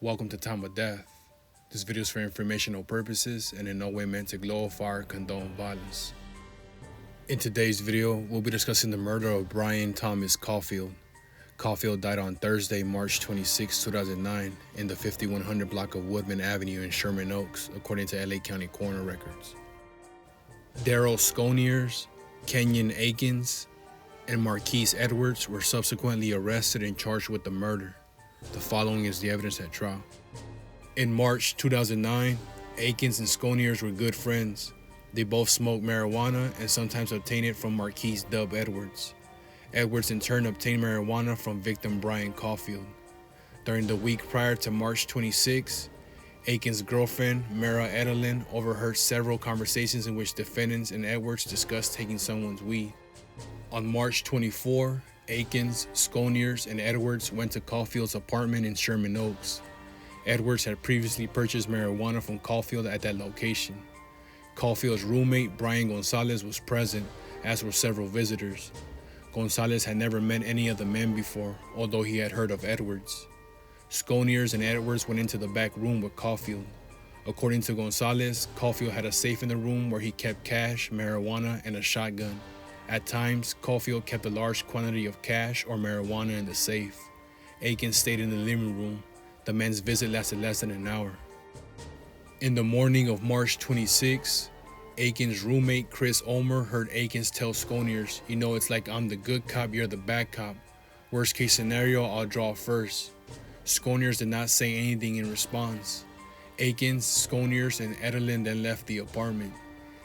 Welcome to Time of Death. This video is for informational purposes and in no way meant to glorify or condone violence. In today's video, we'll be discussing the murder of Brian Thomas Caulfield. Caulfield died on Thursday, March 26, 2009 in the 5100 block of Woodman Avenue in Sherman Oaks, according to LA County coroner records. Daryl Sconiers, Kenyon Akins, and Marquise Edwards were subsequently arrested and charged with the murder. The following is the evidence at trial. In March 2009, Akins and Sconiers were good friends. They both smoked marijuana and sometimes obtained it from Marquise Dub Edwards. Edwards in turn obtained marijuana from victim Brian Caulfield. During the week prior to March 26, Akins' girlfriend, Mara Edelin, overheard several conversations in which defendants and Edwards discussed taking someone's weed. On March 24, Akins, Sconiers, and Edwards went to Caulfield's apartment in Sherman Oaks. Edwards had previously purchased marijuana from Caulfield at that location. Caulfield's roommate, Brian Gonzalez, was present, as were several visitors. Gonzalez had never met any of the men before, although he had heard of Edwards. Sconiers and Edwards went into the back room with Caulfield. According to Gonzalez, Caulfield had a safe in the room where he kept cash, marijuana, and a shotgun. At times, Caulfield kept a large quantity of cash or marijuana in the safe. Akins stayed in the living room. The men's visit lasted less than an hour. In the morning of March 26, Akins' roommate Chris Ulmer heard Akins tell Sconiers, "You know, it's like I'm the good cop, you're the bad cop. Worst case scenario, I'll draw first." Sconiers did not say anything in response. Akins, Sconiers, and Edelin then left the apartment.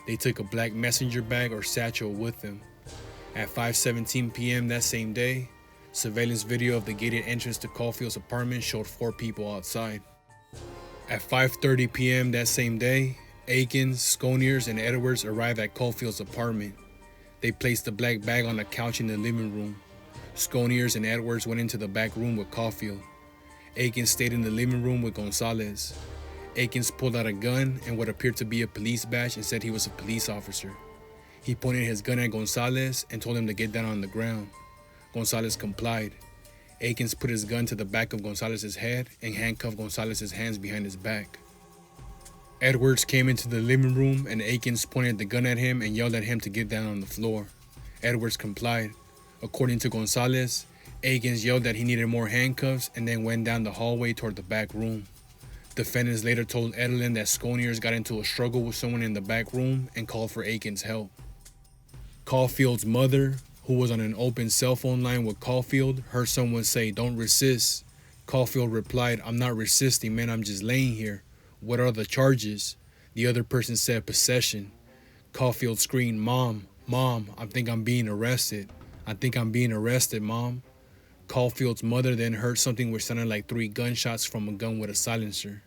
They took a black messenger bag or satchel with them. At 5:17 p.m. that same day, surveillance video of the gated entrance to Caulfield's apartment showed 4 people outside. At 5:30 p.m. that same day, Akins, Sconiers, and Edwards arrived at Caulfield's apartment. They placed the black bag on a couch in the living room. Sconiers and Edwards went into the back room with Caulfield. Akins stayed in the living room with Gonzalez. Akins pulled out a gun and what appeared to be a police badge and said he was a police officer. He pointed his gun at Gonzalez and told him to get down on the ground. Gonzalez complied. Akins put his gun to the back of Gonzalez's head and handcuffed Gonzalez's hands behind his back. Edwards came into the living room and Akins pointed the gun at him and yelled at him to get down on the floor. Edwards complied. According to Gonzalez, Akins yelled that he needed more handcuffs and then went down the hallway toward the back room. Defendants later told Edelin that Sconiers got into a struggle with someone in the back room and called for Akins' help. Caulfield's mother, who was on an open cell phone line with Caulfield, heard someone say, "Don't resist." Caulfield replied, "I'm not resisting, man, I'm just laying here. What are the charges?" The other person said, "Possession." Caulfield screamed, Mom, I think I'm being arrested. I think I'm being arrested, Mom." Caulfield's mother then heard something which sounded like 3 gunshots from a gun with a silencer.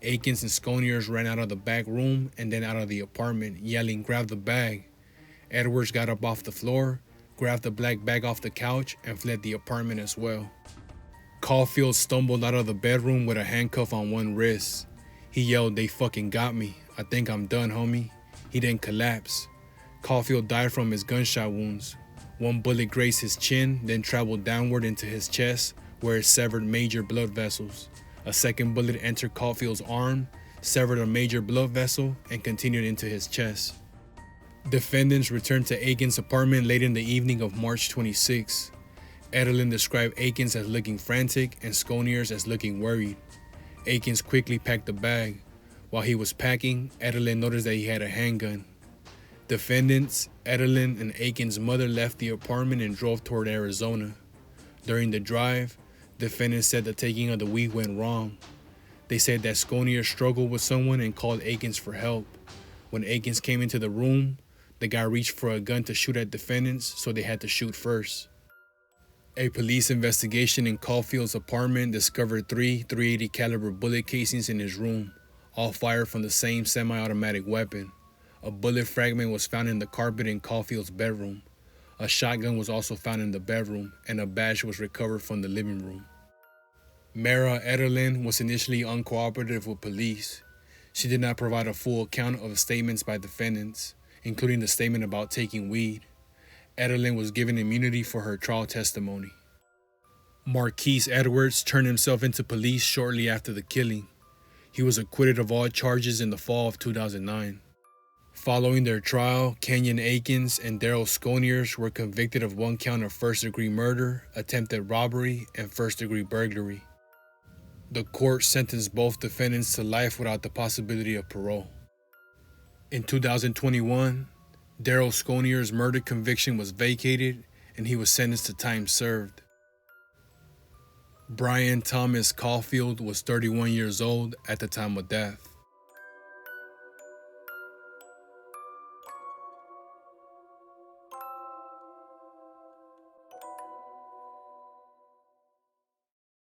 Akins and Sconiers ran out of the back room and then out of the apartment, yelling, "Grab the bag." Edwards got up off the floor, grabbed the black bag off the couch, and fled the apartment as well. Caulfield stumbled out of the bedroom with a handcuff on one wrist. He yelled, "They fucking got me. I think I'm done, homie." He then collapsed. Caulfield died from his gunshot wounds. One bullet grazed his chin, then traveled downward into his chest, where it severed major blood vessels. A second bullet entered Caulfield's arm, severed a major blood vessel, and continued into his chest. Defendants returned to Akins' apartment late in the evening of March 26. Edelin described Akins as looking frantic and Sconiers as looking worried. Akins quickly packed the bag. While he was packing, Edelin noticed that he had a handgun. Defendants, Edelin, and Akins' mother left the apartment and drove toward Arizona. During the drive, defendants said the taking of the weed went wrong. They said that Sconiers struggled with someone and called Akins for help. When Akins came into the room, the guy reached for a gun to shoot at defendants, so they had to shoot first. A police investigation in Caulfield's apartment discovered 3 .380 caliber bullet casings in his room, all fired from the same semi-automatic weapon. A bullet fragment was found in the carpet in Caulfield's bedroom. A shotgun was also found in the bedroom, and a badge was recovered from the living room. Mara Edelin was initially uncooperative with police. She did not provide a full account of statements by defendants, including the statement about taking weed. Edelin was given immunity for her trial testimony. Marquise Edwards turned himself into police shortly after the killing. He was acquitted of all charges in the fall of 2009. Following their trial, Kenyon Akins and Daryl Sconiers were convicted of 1 count of first-degree murder, attempted robbery, and first-degree burglary. The court sentenced both defendants to life without the possibility of parole. In 2021, Daryl Sconiers' murder conviction was vacated and he was sentenced to time served. Brian Thomas Caulfield was 31 years old at the time of death.